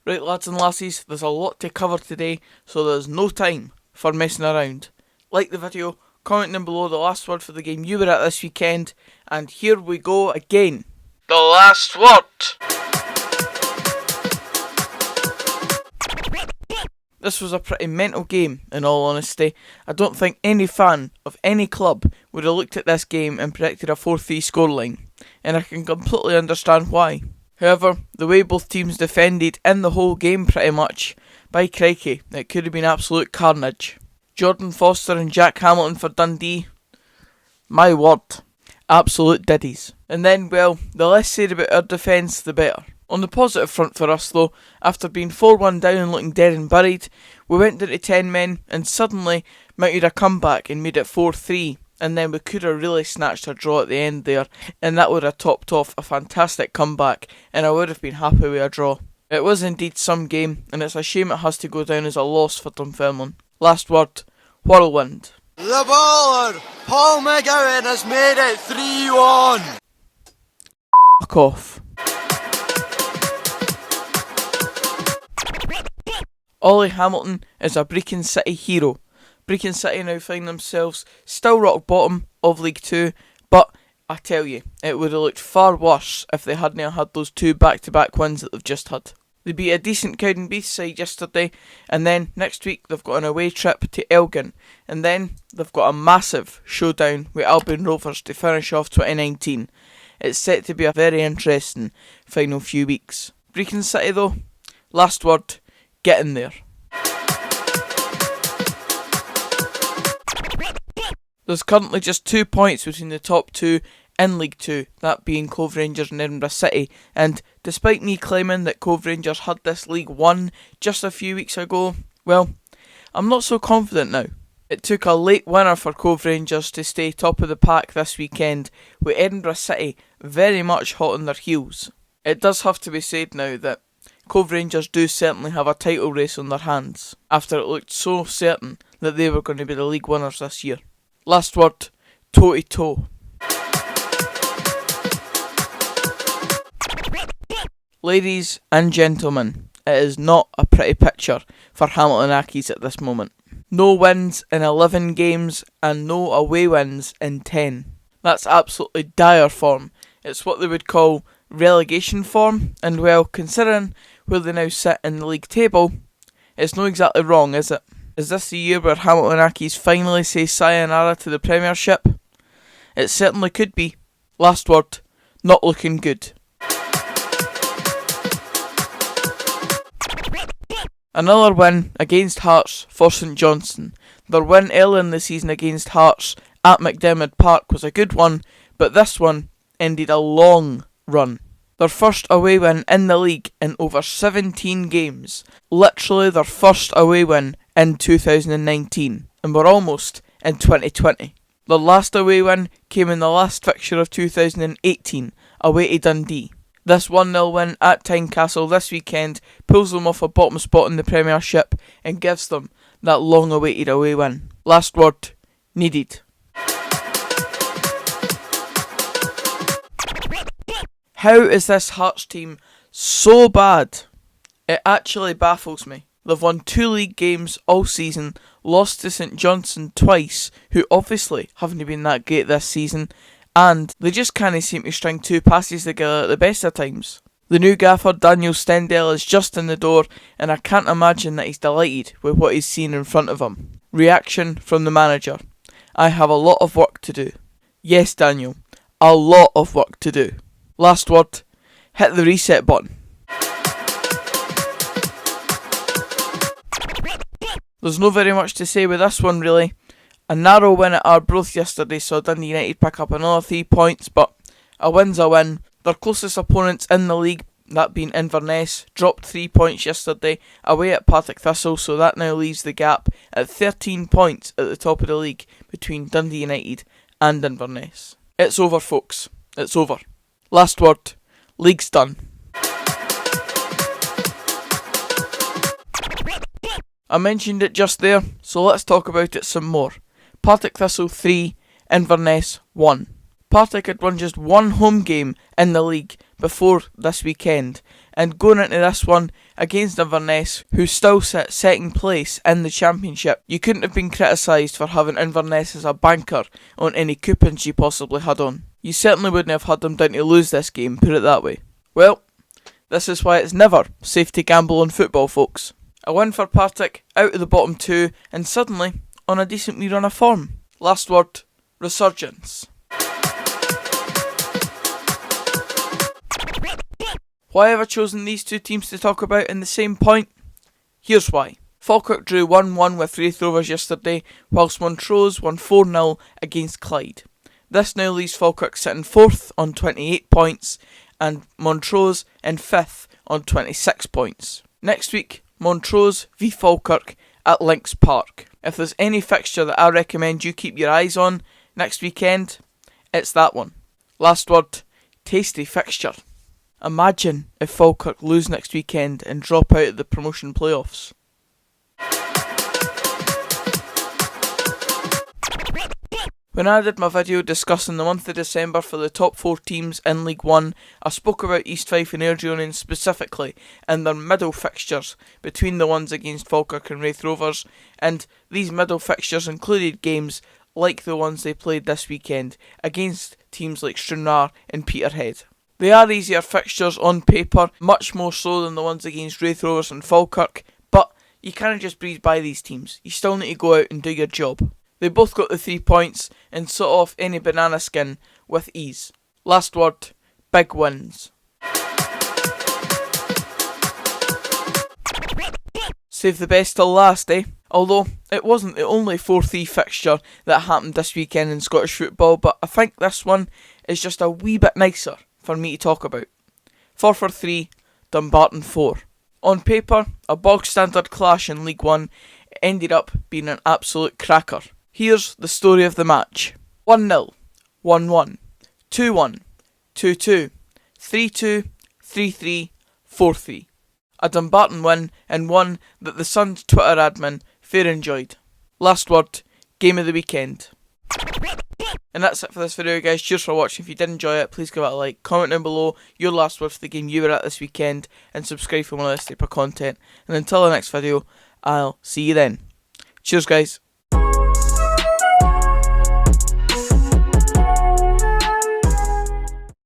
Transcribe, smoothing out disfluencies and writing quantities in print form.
Right, lads and lassies, there's a lot to cover today, so there's no time for messing around. Like the video, comment down below the last word for the game you were at this weekend, and here we go again. The last word! This was a pretty mental game, in all honesty. I don't think any fan of any club would have looked at this game and predicted a 4-3 scoreline, and I can completely understand why. However, the way both teams defended in the whole game pretty much, by crikey, it could have been absolute carnage. Jordan Foster and Jack Hamilton for Dundee, my word, absolute diddies. And then, well, the less said about our defence, the better. On the positive front for us though, after being 4-1 down and looking dead and buried, we went down to 10 men and suddenly mounted a comeback and made it 4-3. And then we could have really snatched a draw at the end there, and that would have topped off a fantastic comeback, and I would have been happy with a draw. It was indeed some game, and it's a shame it has to go down as a loss for Dunfermline. Last word, whirlwind. The baller, Paul McGowan, has made it 3-1. Fuck off. Ollie Hamilton is a Brecon City hero. Brecon City now find themselves still rock bottom of League 2, but I tell you, it would have looked far worse if they hadn't had those 2 back-to-back wins that they've just had. They beat a decent Cowdenbeath side yesterday, and then next week they've got an away trip to Elgin, and then they've got a massive showdown with Albion Rovers to finish off 2019. It's set to be a very interesting final few weeks. Brecon City though, last word, get in there. There's currently just 2 points between the top 2 in League 2, that being Cove Rangers and Edinburgh City, and despite me claiming that Cove Rangers had this league won just a few weeks ago, well, I'm not so confident now. It took a late winner for Cove Rangers to stay top of the pack this weekend, with Edinburgh City very much hot on their heels. It does have to be said now that Cove Rangers do certainly have a title race on their hands, after it looked so certain that they were going to be the league winners this year. Last word, toe-to-toe. Ladies and gentlemen, it is not a pretty picture for Hamilton Accies at this moment. No wins in 11 games and no away wins in 10. That's absolutely dire form. It's what they would call relegation form, and well, considering where they now sit in the league table, it's not exactly wrong, is it? Is this the year where Hamilton Accies finally say sayonara to the Premiership? It certainly could be. Last word, not looking good. Another win against Hearts for St Johnstone. Their win early in the season against Hearts at McDiarmid Park was a good one, but this one ended a long run. Their first away win in the league in over 17 games. Literally their first away win in 2019, and we're almost in 2020. Their last away win came in the last fixture of 2018, away to Dundee. This 1-0 win at Tynecastle this weekend pulls them off a bottom spot in the Premiership and gives them that long-awaited away win. Last word, needed. How is this Hearts team so bad? It actually baffles me. They've won 2 league games all season, lost to St Johnstone twice, who obviously haven't been that great this season, and they just can't seem to string 2 passes together at the best of times. The new gaffer Daniel Stendel is just in the door, and I can't imagine that he's delighted with what he's seen in front of him. Reaction from the manager: I have a lot of work to do. Yes, Daniel, a lot of work to do. Last word, hit the reset button. There's no very much to say with this one really. A narrow win at Arbroath yesterday saw Dundee United pick up another 3 points, but a win's a win. Their closest opponents in the league, that being Inverness, dropped 3 points yesterday away at Partick Thistle, so that now leaves the gap at 13 points at the top of the league between Dundee United and Inverness. It's over, folks. It's over. Last word, league's done. I mentioned it just there, so let's talk about it some more. Partick Thistle 3, Inverness 1. Partick had won just 1 home game in the league before this weekend, And going into this one against Inverness, who still sit second place in the Championship, you couldn't have been criticised for having Inverness as a banker on any coupons you possibly had on. You certainly wouldn't have had them down to lose this game, put it that way. Well, this is why it's never safe to gamble on football, folks. A win for Partick, out of the bottom two, and suddenly on a decent wee run of form. Last word, resurgence. Why have I chosen these two teams to talk about in the same point? Here's why. Falkirk drew 1-1 with Raith Rovers yesterday, whilst Montrose won 4-0 against Clyde. This now leaves Falkirk sitting 4th on 28 points, and Montrose in 5th on 26 points. Next week, Montrose v Falkirk at Links Park. If there's any fixture that I recommend you keep your eyes on next weekend, it's that one. Last word, tasty fixture. Imagine if Falkirk lose next weekend and drop out of the promotion playoffs. When I did my video discussing the month of December for the top 4 teams in League 1, I spoke about East Fife and Airdrieonians specifically and their middle fixtures between the ones against Falkirk and Raith Rovers, and these middle fixtures included games like the ones they played this weekend against teams like Stranraer and Peterhead. They are easier fixtures on paper, much more so than the ones against Raith Rovers and Falkirk, but you can't just breeze by these teams. You still need to go out and do your job. They both got the 3 points and sort off any banana skin with ease. Last word, big wins. Save the best till last, eh? Although it wasn't the only 4-3 fixture that happened this weekend in Scottish football, but I think this one is just a wee bit nicer for me to talk about. 4-3, Dumbarton 4. On paper, a bog standard clash in League 1, it ended up being an absolute cracker. Here's the story of the match. 1-0, 1-1, 2-1, 2-2, 3-2, 3-3, 4-3. A Dumbarton win, and one that the Sun's Twitter admin fair enjoyed. Last word, game of the weekend. And that's it for this video, guys. Cheers for watching. If you did enjoy it, please give it a like. Comment down below your last word for the game you were at this weekend, and subscribe for more of this type of content. And until the next video, I'll see you then. Cheers, guys.